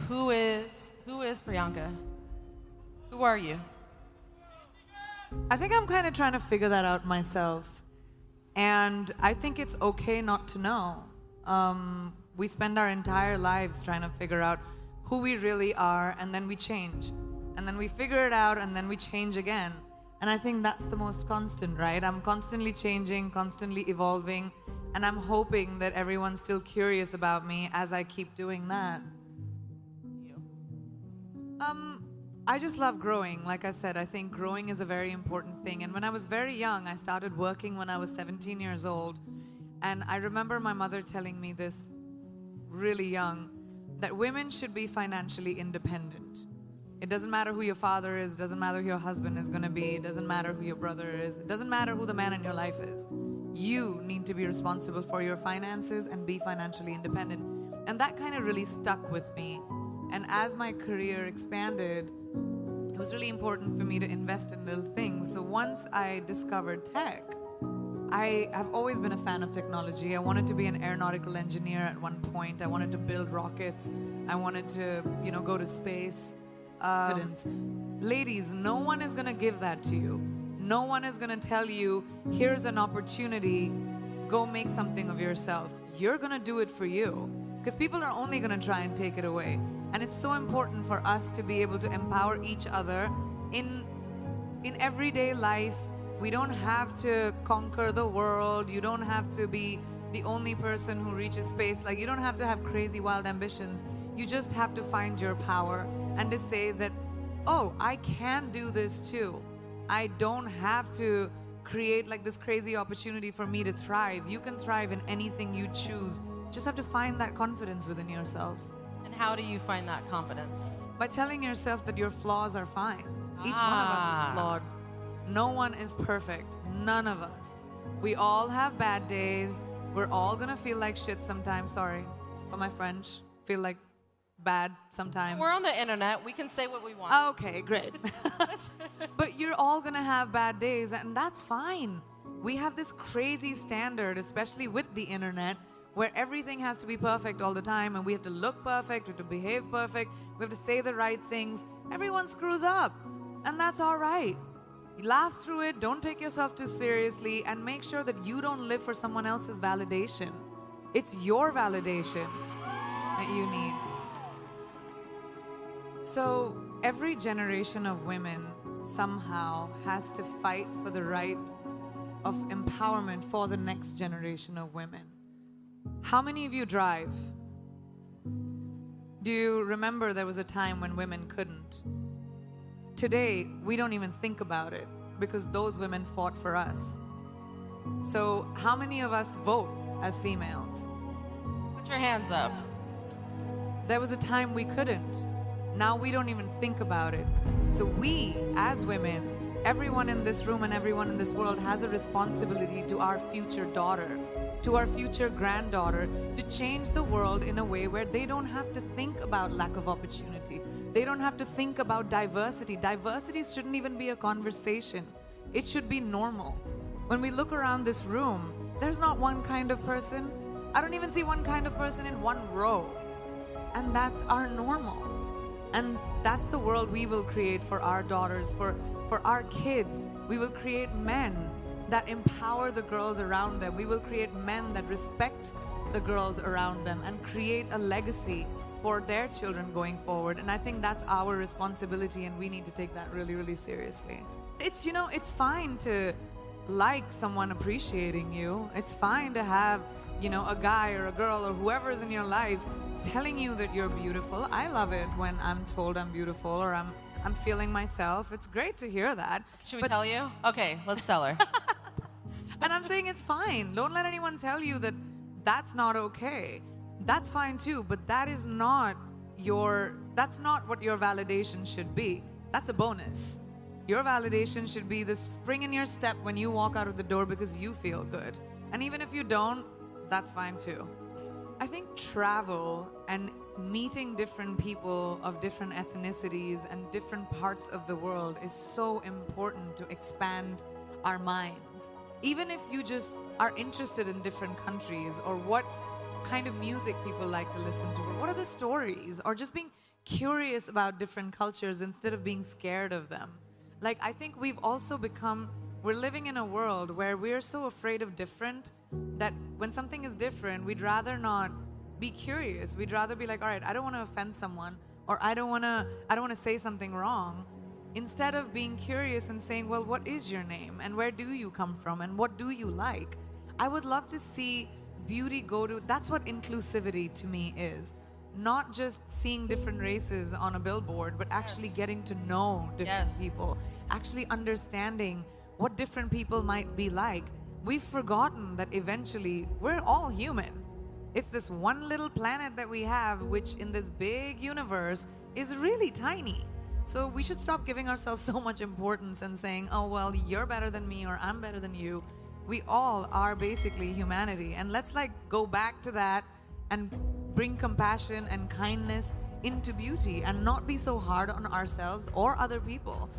Who is Priyanka? Who are you? I think I'm kind of trying to figure that out myself. And I think it's okay not to know. We spend our entire lives trying to figure out who we really are, and then we change. And then we figure it out, and then we change again. And I think that's the most constant, right? I'm constantly changing, constantly evolving, and I'm hoping that everyone's still curious about me as I keep doing that. You. I just love growing. Like I said, I think growing is a very important thing. And when I was very young, I started working when I was 17 years old. And I remember my mother telling me this really young, that women should be financially independent. It doesn't matter who your father is, it doesn't matter who your husband is going to be, it doesn't matter who your brother is, it doesn't matter who the man in your life is. You need to be responsible for your finances and be financially independent. And that kind of really stuck with me. And as my career expanded, it was really important for me to invest in little things. So once I discovered tech, I have always been a fan of technology. I wanted to be an aeronautical engineer at one point. I wanted to build rockets. I wanted to, go to space. Ladies, no one is going to give that to you. No one is going to tell you, here's an opportunity, go make something of yourself. You're going to do it for you. Because people are only going to try and take it away. And it's so important for us to be able to empower each other in everyday life. We don't have to conquer the world. You don't have to be the only person who reaches space. Like, you don't have to have crazy, wild ambitions. You just have to find your power and to say that, oh, I can do this too. I don't have to create like this crazy opportunity for me to thrive. You can thrive in anything you choose. Just have to find that confidence within yourself. And how do you find that confidence? By telling yourself that your flaws are fine. Each one of us is flawed. No one is perfect. None of us. We all have bad days. We're all gonna feel like shit sometimes. Sorry for my French. Feel like bad sometimes. We're on the internet. We can say what we want. Okay, great. But you're all gonna have bad days, and that's fine. We have this crazy standard, especially with the internet, where everything has to be perfect all the time, and we have to look perfect, we have to behave perfect, we have to say the right things. Everyone screws up, and that's all right. You laugh through it, don't take yourself too seriously, and make sure that you don't live for someone else's validation. It's your validation that you need. So every generation of women somehow has to fight for the right of empowerment for the next generation of women. How many of you drive? Do you remember there was a time when women couldn't? Today, we don't even think about it because those women fought for us. So how many of us vote as females? Put your hands up. There was a time we couldn't. Now we don't even think about it. So we, as women, everyone in this room and everyone in this world has a responsibility to our future daughter, to our future granddaughter, to change the world in a way where they don't have to think about lack of opportunity. They don't have to think about diversity. Diversity shouldn't even be a conversation. It should be normal. When we look around this room, there's not one kind of person. I don't even see one kind of person in one row. And that's our normal. And that's the world we will create for our daughters, for our kids. We will create men that empower the girls around them. We will create men that respect the girls around them and create a legacy for their children going forward. And I think that's our responsibility, and we need to take that really, really seriously. It's, it's fine to like someone appreciating you. It's fine to have, a guy or a girl or whoever's in your life telling you that you're beautiful. I love it when I'm told I'm beautiful or I'm feeling myself. It's great to hear that. Should we tell you? Okay, let's tell her. And I'm saying it's fine. Don't let anyone tell you that that's not okay. That's fine too, but that's not what your validation should be. That's a bonus. Your validation should be the spring in your step when you walk out of the door because you feel good. And even if you don't, that's fine too. I think travel and meeting different people of different ethnicities and different parts of the world is so important to expand our minds. Even if you just are interested in different countries or what kind of music people like to listen to, or what are the stories, or just being curious about different cultures instead of being scared of them. Like, I think we've also become, we're living in a world where we're so afraid of different that when something is different, we'd rather not be curious. We'd rather be like, all right, I don't want to offend someone, or I don't want to say something wrong. Instead of being curious and saying, well, what is your name? And where do you come from? And what do you like? I would love to see beauty go to, that's what inclusivity to me is. Not just seeing different races on a billboard, but actually getting to know different people, actually understanding what different people might be like. We've forgotten that eventually we're all human. It's this one little planet that we have, which in this big universe is really tiny. So we should stop giving ourselves so much importance and saying, oh, well, you're better than me or I'm better than you. We all are basically humanity. And let's like go back to that and bring compassion and kindness into beauty and not be so hard on ourselves or other people.